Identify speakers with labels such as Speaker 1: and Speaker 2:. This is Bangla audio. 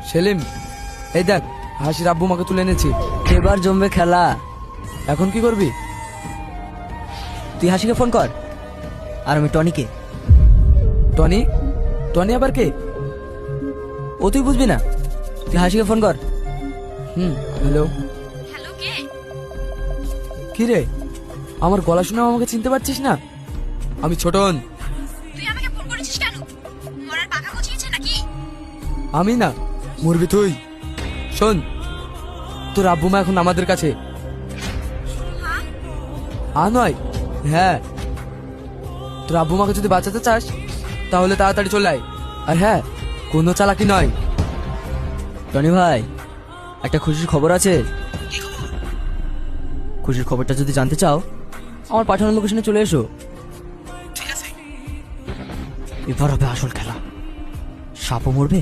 Speaker 1: সেলিম, এই দেখ হাসির আব্বু মাকে তুলে এনেছি।
Speaker 2: এবার জমবে খেলা।
Speaker 1: এখন কি করবি?
Speaker 2: তুই হাসিকে ফোন কর, আর আমি টনিকে।
Speaker 1: টনি? টনি আবার কে?
Speaker 2: ও তুই বুঝবি না, তুই হাসিকে ফোন কর।
Speaker 1: হ্যালো।
Speaker 3: হ্যালো, কে?
Speaker 1: কি রে, আমার গলা শুনে আমাকে চিনতে পারছিস না? আমি ছোটন।
Speaker 3: তুই আমাকে ফোন করেছিস কেন? মরার পাখা গজিয়েছে নাকি?
Speaker 1: আমি না, মরবি তুই। শোন, তোর আব্বু মা এখন আমাদের কাছে।
Speaker 3: হ্যাঁ?
Speaker 1: নয়, হ্যাঁ। তোর আব্বু মাকে যদি বাঁচাতে চাস তাহলে তাড়াতাড়ি চলে আয়। আর হ্যাঁ, কোনো চালাকি নয়।
Speaker 2: টনি ভাই, একটা খুশির খবর আছে। খুশির খবরটা যদি জানতে চাও, আমার পাঠানোর লোকেশনে চলে এসো। এবার হবে আসল খেলা। সাপও মরবে,